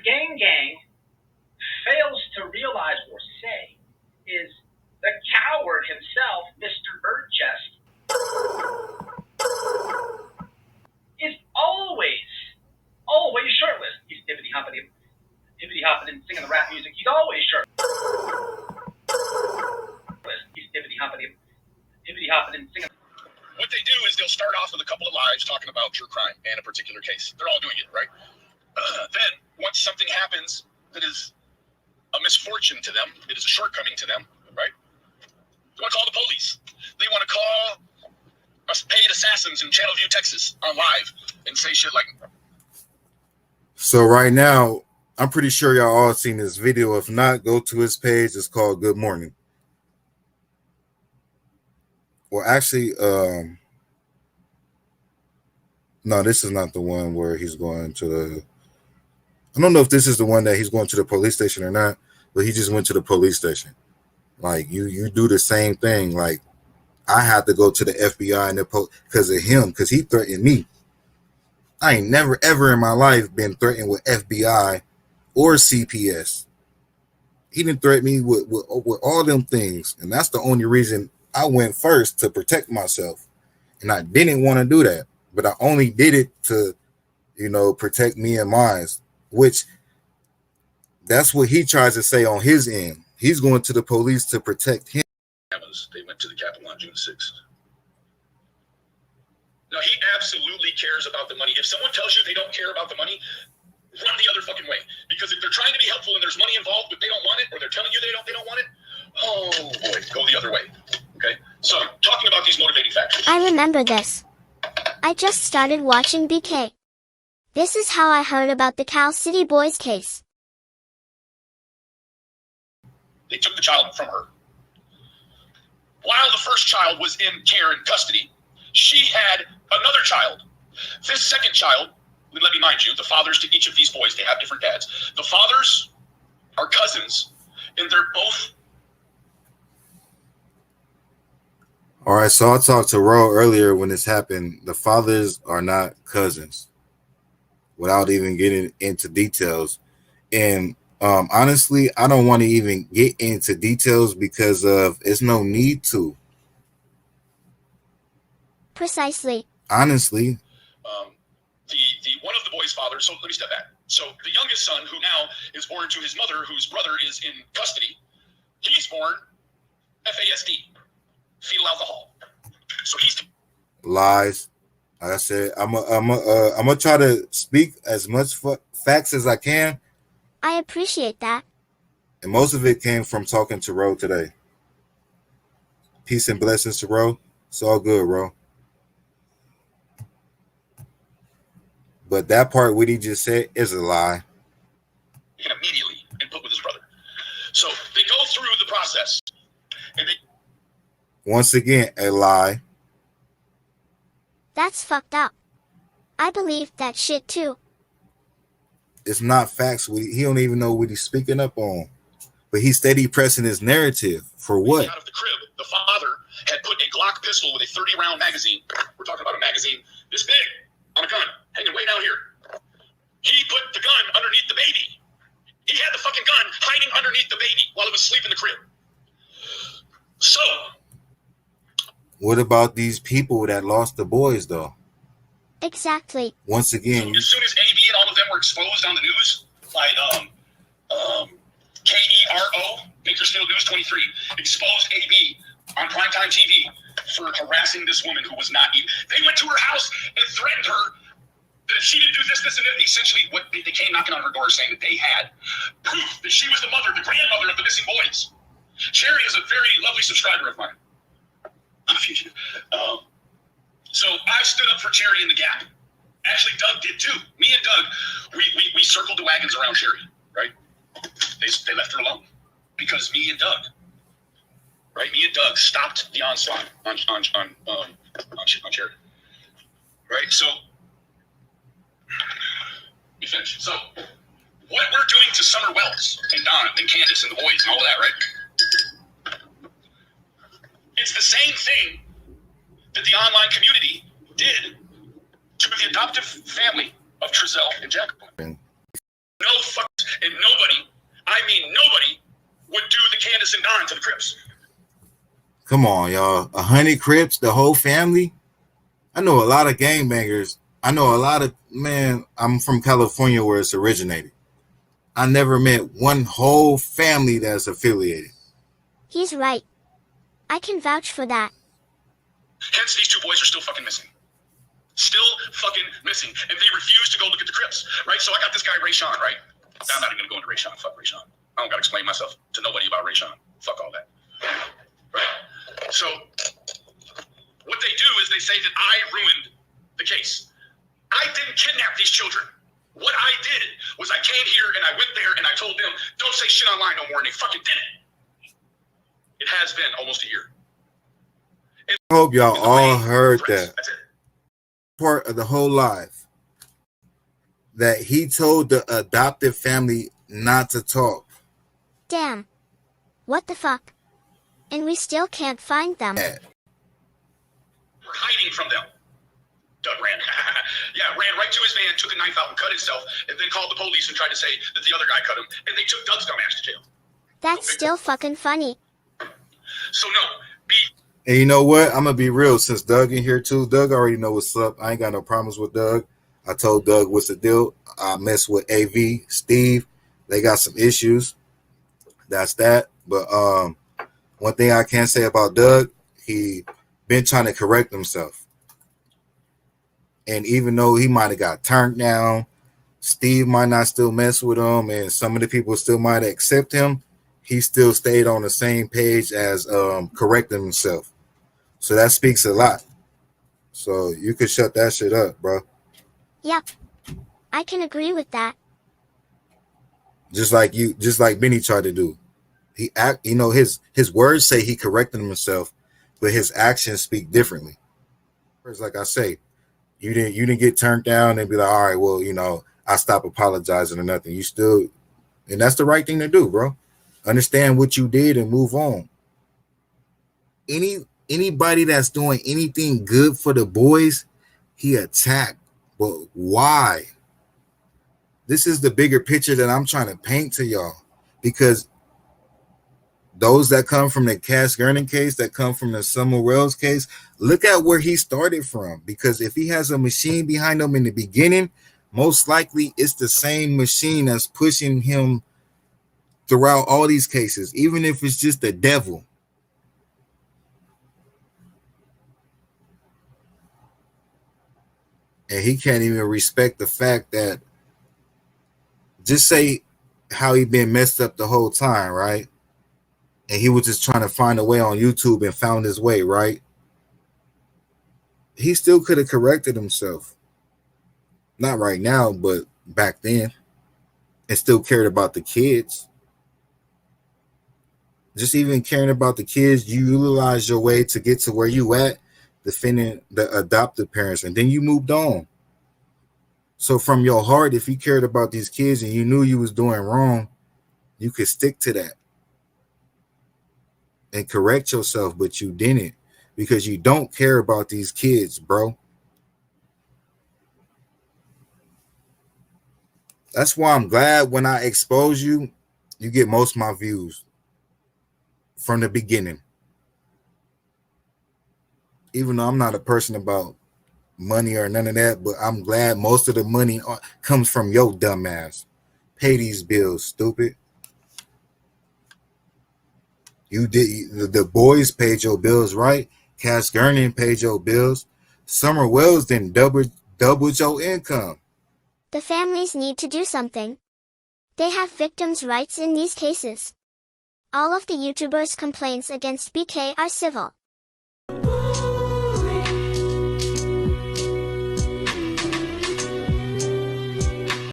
gang fails to realize or say is the coward himself, Mr. Birdchest, is always shirtless. He's hippity-hoppity and singing the rap music. He's always shirtless. He's hippity-hoppity and singing. What they do is they'll start off with a couple of lives talking about true crime and a particular case. They're all doing it, right? Then, once something happens that is a misfortune to them, it is a shortcoming to them, right? They want to call the police. They want to call us paid assassins in Channelview, Texas, on live and say shit like. So right now, I'm pretty sure y'all all seen this video. If not, go to his page. It's called Good Morning. Well, actually, no, this is not the one where he's going to the. I don't know if this is the one that he's going to the police station or not, but he just went to the police station. Like you do the same thing. Like I had to go to the FBI and the because of him, because he threatened me. I ain't never ever in my life been threatened with FBI or CPS. He didn't threaten me with all them things, and that's the only reason I went first, to protect myself. And I didn't want to do that, but I only did it to, protect me and mine, which that's what he tries to say on his end. He's going to the police to protect him. They went to the Capitol on June 6th. No, he absolutely cares about the money. If someone tells you they don't care about the money, run the other fucking way. Because if they're trying to be helpful and there's money involved, but they don't want it, or they're telling you they don't want it, oh boy, go the other way. Okay? So, talking about these motivating factors. I remember this. I just started watching BK. This is how I heard about the Cal City Boys case. They took the child from her. While the first child was in care and custody, she had another child. This second child, let me mind you, the fathers to each of these boys, they have different dads. The fathers are cousins, and they're both. All right, so I talked to Ro earlier when this happened. The fathers are not cousins, without even getting into details. And honestly, I don't want to even get into details because it's no need to. Precisely. Honestly. The one of the boys' fathers, so let me step back. So the youngest son, who now is born to his mother, whose brother is in custody, he's born FASD, fetal alcohol. So he's lies. Like I said, I'm gonna try to speak as much facts as I can. I appreciate that. And most of it came from talking to Ro today. Peace and blessings to Ro. It's all good, Ro. But that part, what he just said, is a lie. He can immediately input with his brother. So they go through the process. And once again, a lie. That's fucked up. I believe that shit too. It's not facts. He don't even know what he's speaking up on. But he's steady pressing his narrative. For what? Out of the crib, the father had put a Glock pistol with a 30-round magazine. We're talking about a magazine this big on a gun, hanging way down here. He put the gun underneath the baby. He had the fucking gun hiding underneath the baby while it was asleep in the crib. So. What about these people that lost the boys, though? Exactly. Once again. As soon as AB and all of them were exposed on the news by KERO, Bakersfield News 23, exposed AB on primetime TV for harassing this woman who was not eating. They went to her house and threatened her that if she didn't do this, and that, essentially what they came knocking on her door saying that they had proof that she was the mother, the grandmother of the missing boys. Sherry is a very lovely subscriber of mine. So I stood up for Cherry in the Gap. Actually, Doug did too. Me and Doug, we circled the wagons around Sherry, right? They left her alone because me and Doug, stopped the onslaught on Cherry, right? So we finished. So what we're doing to Summer Wells and Don and Candace and the boys and all of that, right? It's the same thing that the online community did to the adoptive family of Trezell and Jacqueline. No fucks. And nobody, I mean nobody, would do the Candace and Don to the Crips. Come on, y'all. 100 Crips, the whole family? I know a lot of gangbangers. I know a lot of, man, I'm from California where it's originated. I never met one whole family that's affiliated. He's right. I can vouch for that. Hence, these two boys are still fucking missing. Still fucking missing. And they refuse to go look at the Crips, right? So I got this guy, Rayshon, right? I'm not even going to go into Rayshon. Fuck Rayshon. I don't got to explain myself to nobody about Rayshon. Fuck all that. Right? So what they do is they say that I ruined the case. I didn't kidnap these children. What I did was I came here and I went there and I told them, don't say shit online no more, and they fucking did it. It has been almost a year. And I hope y'all all heard that That's it. part of the whole life, that he told the adoptive family not to talk. Damn. What the fuck? And we still can't find them. We're hiding from them. Doug ran. Yeah, ran right to his van, took a knife out and cut himself, and then called the police and tried to say that the other guy cut him, and they took Doug's dumb ass to jail. That's still fucking funny. So no, And you know what? I'm gonna be real. Since Doug in here too, Doug already know what's up. I ain't got no problems with Doug. I told Doug what's the deal. I mess with AV, Steve. They got some issues. That's that. But one thing I can say about Doug, he been trying to correct himself. And even though he might have got turned down, Steve might not still mess with him, and some of the people still might accept him, he still stayed on the same page as correcting himself. So that speaks a lot. So you could shut that shit up, bro. Yep. I can agree with that. Just like Benny tried to do. He act, you know, his words say he corrected himself, but his actions speak differently. It's like I say, you didn't get turned down and be like, all right, well, you know, I stop apologizing or nothing. You still, and that's the right thing to do, bro. Understand what you did and move on. Anybody that's doing anything good for the boys, he attacked. But why? This is the bigger picture that I'm trying to paint to y'all, because those that come from the Cass Gurning case, that come from the Summer Wells case, look at where he started from. Because if he has a machine behind him in the beginning, most likely it's the same machine that's pushing him throughout all these cases, even if it's just the devil. And he can't even respect the fact that, just say how he been messed up the whole time, right? And he was just trying to find a way on YouTube and found his way, right? He still could have corrected himself. Not right now, but back then. And still cared about the kids. Just even caring about the kids, you utilize your way to get to where you at, defending the adoptive parents, and then you moved on. So from your heart, if you cared about these kids and you knew you was doing wrong, you could stick to that and correct yourself, but you didn't, because you don't care about these kids, bro. That's why I'm glad when I expose you, you get most of my views from the beginning. Even though I'm not a person about money or none of that, but I'm glad most of the money comes from your dumb ass. Pay these bills, stupid. You did, the boys paid your bills, right? Cass Gurning paid your bills. Summer Wells then doubled your income. The families need to do something. They have victims' rights in these cases. All of the YouTubers' complaints against BK are civil.